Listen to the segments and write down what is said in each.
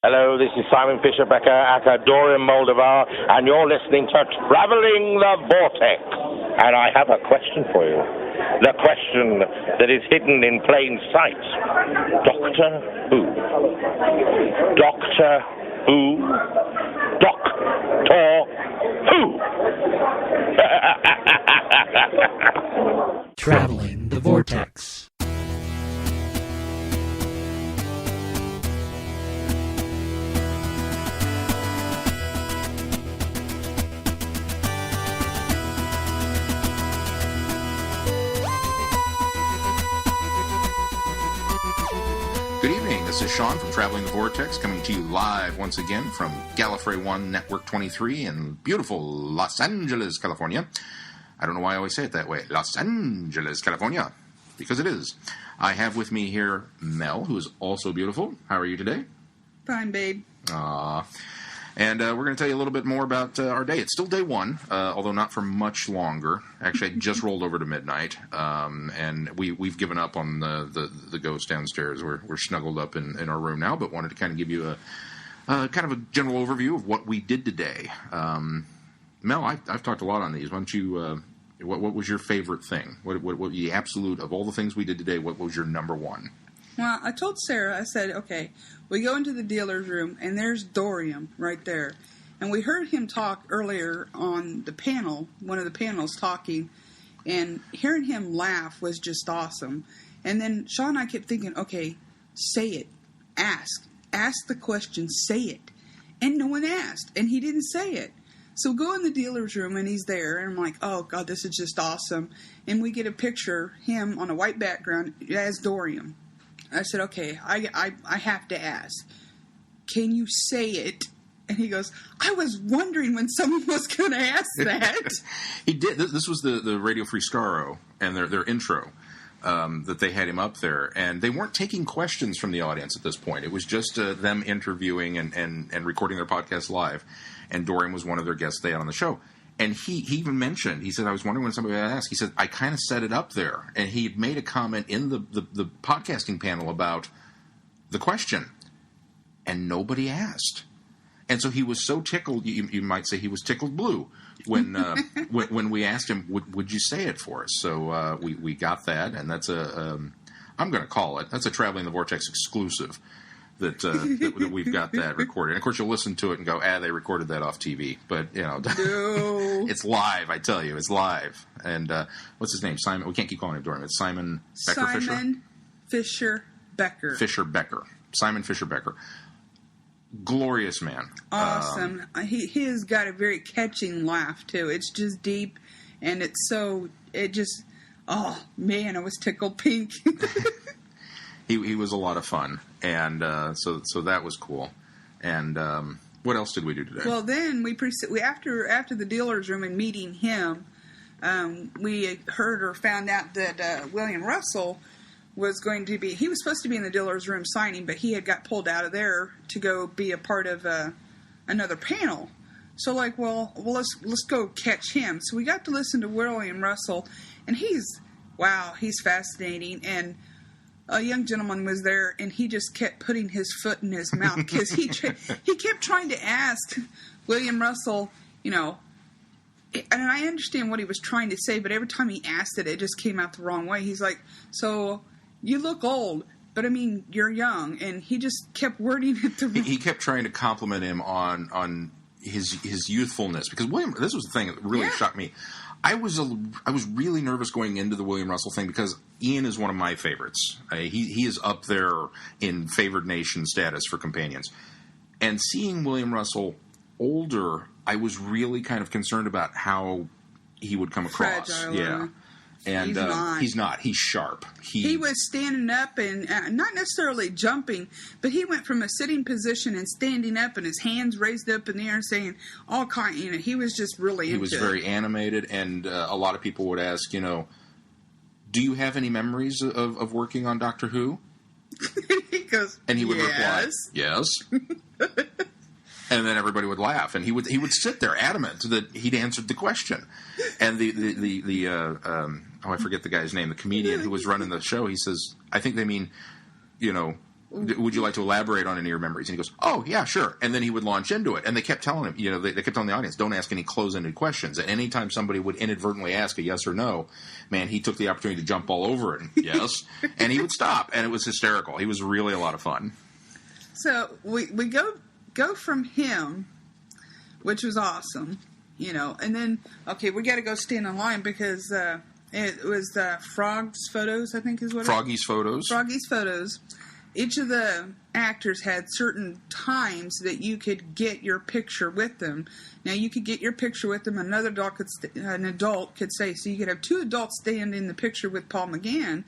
Hello, this is Simon Fisher-Becker at Dorian Moldovar, and you're listening to Traveling the Vortex. And I have a question for you. The question that is hidden in plain sight. Doctor Who? Doctor Who? Doctor Who? Traveling the Vortex. Good evening, this is Shaun from Traveling the Vortex, coming to you live once again from Gallifrey 1 Network 23 in beautiful Los Angeles, California. I don't know why I always say it that way. Los Angeles, California, because it is. I have with me here Mel, who is also beautiful. How are you today? Fine, babe. Aww. And we're going to tell you a little bit more about our day. It's still day one, although not for much longer. Actually, I just rolled over to midnight, and we've given up on the ghost downstairs. We're snuggled up in our room now, but wanted to kind of give you a kind of a general overview of what we did today. Mel, I've talked a lot on these. Why don't you? What was your favorite thing? What the absolute of all the things we did today? What was your number one? Well, I told Sarah, I said, okay, we go into the dealer's room, and there's Dorian right there. And we heard him talk earlier on the panel, one of the panels talking, and hearing him laugh was just awesome. And then Shaun and I kept thinking, okay, say it. Ask the question, say it. And no one asked, and he didn't say it. So we go in the dealer's room, and he's there, and I'm like, oh, God, this is just awesome. And we get a picture, him on a white background as Dorian. I said, okay, I have to ask. Can you say it? And he goes, I was wondering when someone was going to ask that. He did. This was the Radio Free Scaro and their intro that they had him up there. And they weren't taking questions from the audience at this point. It was just them interviewing and recording their podcast live. And Dorian was one of their guests they had on the show. And he even mentioned, he said, I was wondering when somebody would ask. He said, I kind of set it up there. And he had made a comment in the podcasting panel about the question. And nobody asked. And so he was so tickled, you might say he was tickled blue when when we asked him, would you say it for us? So we got that. And that's I'm going to call it, that's a Traveling the Vortex exclusive. That we've got that recorded. And of course, you'll listen to it and go, they recorded that off TV. But, you know, No. It's live, I tell you. It's live. And what's his name? Simon. We can't keep calling him Dorian. It's Simon Becker-Fisher? Simon Fisher-Becker. Fisher-Becker. Simon Fisher-Becker. Glorious man. Awesome. He has got a very catching laugh, too. It's just deep, and oh, man, I was tickled pink. He was a lot of fun, and so that was cool. And what else did we do today? Well, then we after the dealer's room and meeting him, we heard or found out that William Russell was going to be. He was supposed to be in the dealer's room signing, but he had got pulled out of there to go be a part of another panel. So, let's go catch him. So we got to listen to William Russell, and he's fascinating. And a young gentleman was there, and he just kept putting his foot in his mouth because he kept trying to ask William Russell, you know, and I understand what he was trying to say, but every time he asked it, it just came out the wrong way. He's like, so you look old, but I mean, you're young, and he just kept wording it the wrong way. He kept trying to compliment him on his youthfulness, because William, this was the thing that really shocked me. I was really nervous going into the William Russell thing because Ian is one of my favorites. He is up there in favored nation status for companions. And seeing William Russell older, I was really kind of concerned about how he would come across. Fragile. Yeah. And he's not. He's sharp. He was standing up and not necessarily jumping, but he went from a sitting position and standing up and his hands raised up in the air and saying all kind. You know, he was just really into it. He was very animated, and a lot of people would ask, you know, do you have any memories of working on Doctor Who? He goes, and he would reply, yes. And then everybody would laugh, and he would sit there adamant that he'd answered the question. And I forget the guy's name, the comedian who was running the show. He says, I think they mean, you know, would you like to elaborate on any of your memories? And he goes, oh, yeah, sure. And then he would launch into it. And they kept telling him, they kept telling the audience, don't ask any close-ended questions. And anytime somebody would inadvertently ask a yes or no, man, he took the opportunity to jump all over it. Yes. And he would stop. And it was hysterical. He was really a lot of fun. So we go from him, which was awesome, and then, okay, we got to go stand in line because it was Frog's Photos, I think is what Froggy's Photos. Froggy's Photos. Each of the actors had certain times that you could get your picture with them. Now, you could get your picture with them. An adult could say, so you could have 2 adults stand in the picture with Paul McGann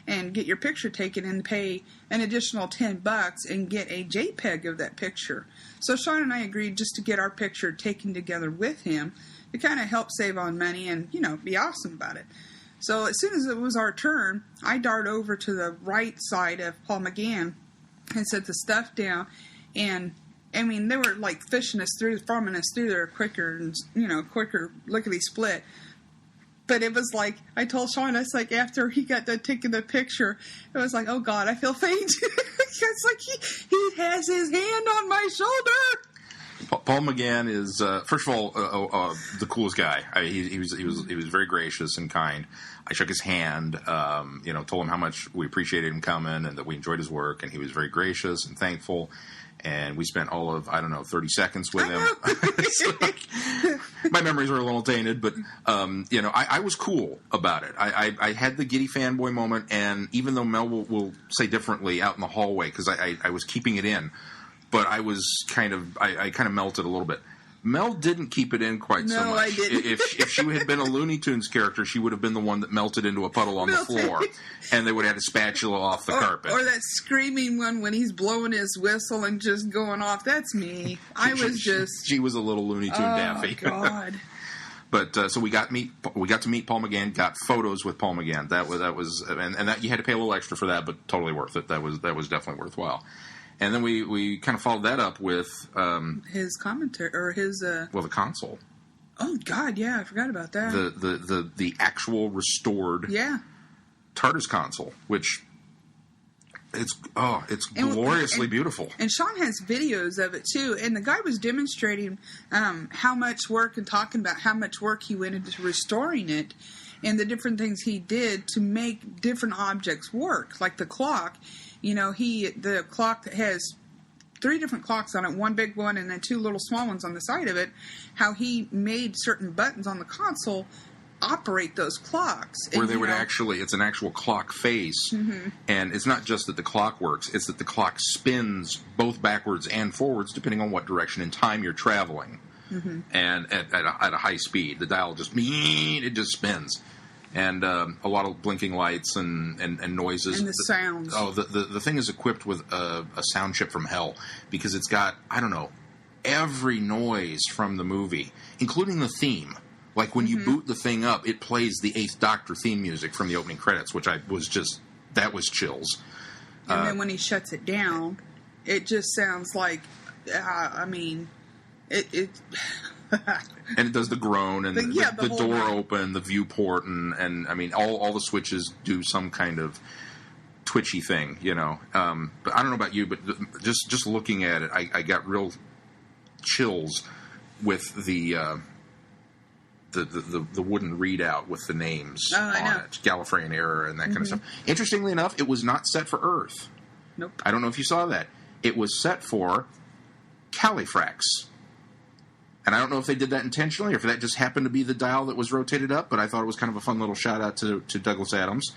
and get your picture taken and pay an additional $10 and get a JPEG of that picture. So Shaun and I agreed just to get our picture taken together with him to kind of help save on money and, be awesome about it. So as soon as it was our turn, I dart over to the right side of Paul McGann and set the stuff down. And, I mean, they were like farming us through there quicker and, quicker lickety-split. But it was like, I told Shaun, I was like, after he got done taking the picture, it was like, oh God, I feel faint. It's like he has his hand on my shoulder. Paul McGann is, first of all, the coolest guy. He was very gracious and kind. I shook his hand, told him how much we appreciated him coming and that we enjoyed his work, and he was very gracious and thankful. And we spent all of, 30 seconds with him. My memories are a little tainted, but, I was cool about it. I had the giddy fanboy moment, and even though Mel will say differently out in the hallway, because I was keeping it in, but I was kind of melted a little bit. Mel didn't keep it in quite so much. No, I didn't. If she had been a Looney Tunes character, she would have been the one that melted into a puddle on the floor, and they would have had a spatula off the carpet. Or that screaming one when he's blowing his whistle and just going off. That's me. She was a little Looney Tune Daffy. Oh, God. But so we got to meet Paul McGann. Got photos with Paul McGann. That was, and that you had to pay a little extra for that, but totally worth it. That was definitely worthwhile. And then we kind of followed that up with his commentary or his the console. Oh God, yeah, I forgot about that. The actual restored TARDIS console, which it's gloriously beautiful. And Shaun has videos of it too. And the guy was demonstrating how much work and talking about how much work he went into restoring it. And the different things he did to make different objects work, like the clock. The clock has 3 different clocks on it, 1 big one and then 2 little small ones on the side of it, how he made certain buttons on the console operate those clocks. Where they would it's an actual clock face, and it's not just that the clock works, it's that the clock spins both backwards and forwards depending on what direction in time you're traveling. And at a high speed. The dial just spins. And a lot of blinking lights and noises. And the sounds. Oh, the thing is equipped with a sound chip from hell because it's got, every noise from the movie, including the theme. Like when you boot the thing up, it plays the 8th Doctor theme music from the opening credits, which that was chills. And then when he shuts it down, it just sounds like, it and it does the groan and the door night. Open, the viewport, and all the switches do some kind of twitchy thing, But I don't know about you, but just looking at it, I got real chills with the wooden readout with the names on it, Gallifreyan Error and that kind of stuff. Interestingly enough, it was not set for Earth. Nope. I don't know if you saw that. It was set for Califrax. And I don't know if they did that intentionally or if that just happened to be the dial that was rotated up, but I thought it was kind of a fun little shout-out to Douglas Adams,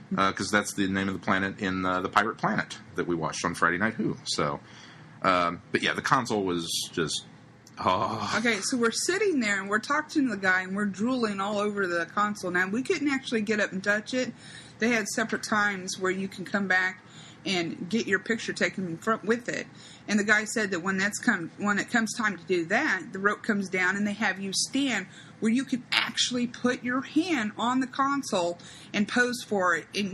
because that's the name of the planet in The Pirate Planet that we watched on Friday Night Who. So, but yeah, the console was just... Oh. Okay, so we're sitting there and we're talking to the guy and we're drooling all over the console. Now, we couldn't actually get up and touch it. They had separate times where you can come back and get your picture taken with it. And the guy said that when it comes time to do that, the rope comes down and they have you stand where you can actually put your hand on the console and pose for it. And,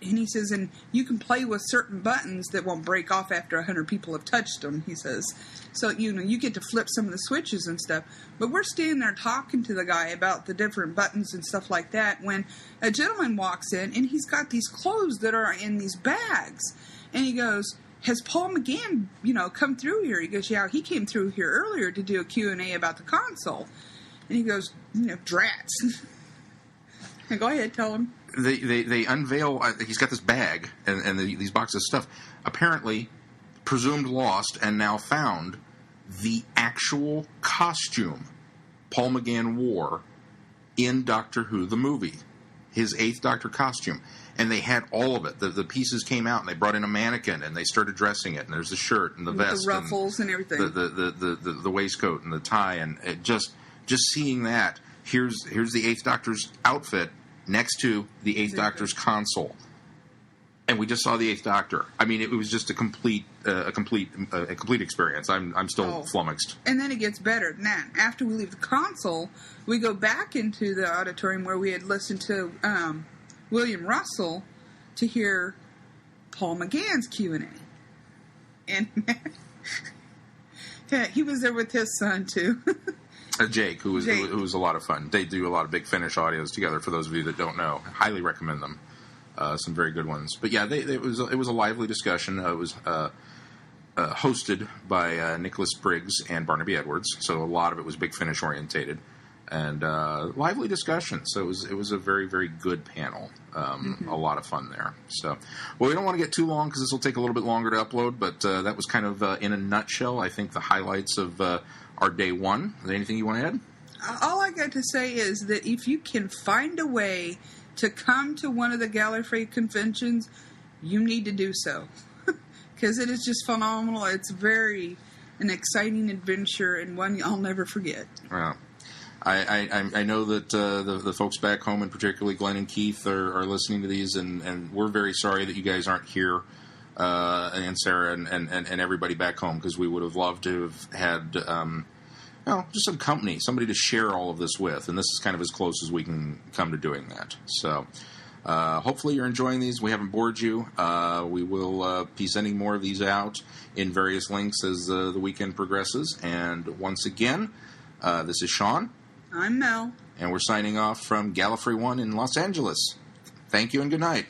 and he says, and you can play with certain buttons that won't break off after 100 people have touched them, he says. So, you get to flip some of the switches and stuff. But we're standing there talking to the guy about the different buttons and stuff like that when a gentleman walks in and he's got these clothes that are in these bags. And he goes, has Paul McGann, come through here? He goes, yeah, he came through here earlier to do a Q&A about the console. And he goes, drats. And go ahead, tell him. They unveil, he's got this bag and these boxes of stuff. Apparently, presumed lost and now found, the actual costume Paul McGann wore in Doctor Who the movie. His 8th Doctor costume. And they had all of it. The pieces came out, and they brought in a mannequin, and they started dressing it. And there's the shirt and the vest, the ruffles and everything, the waistcoat and the tie, and it just seeing that. Here's the 8th Doctor's outfit next to the 8th Doctor's console, and we just saw the 8th Doctor. I mean, it was just a complete experience. I'm still flummoxed. And then it gets better than that. After we leave the console, we go back into the auditorium where we had listened to William Russell to hear Paul McGann's Q&A. And yeah, he was there with his son, too. Jake, who was a lot of fun. They do a lot of Big Finish audios together, for those of you that don't know. Highly recommend them. Some very good ones. But yeah, it was a lively discussion. It was hosted by Nicholas Briggs and Barnaby Edwards, so a lot of it was Big Finish orientated. And lively discussion. So it was a very, very good panel. A lot of fun there. So, well, we don't want to get too long because this will take a little bit longer to upload. But that was kind of in a nutshell, I think, the highlights of our day one. Is there anything you want to add? All I got to say is that if you can find a way to come to one of the Gallifrey conventions, you need to do so, because it is just phenomenal. It's an exciting adventure and one I'll never forget. Well, I know that the folks back home, and particularly Glenn and Keith, are listening to these, and we're very sorry that you guys aren't here, and Sarah and everybody back home, because we would have loved to have had just some company, somebody to share all of this with, and this is kind of as close as we can come to doing that. So hopefully you're enjoying these. We haven't bored you. We will be sending more of these out in various links as the weekend progresses. And once again, this is Shaun. I'm Mel. And we're signing off from Gallifrey 1 in Los Angeles. Thank you and good night.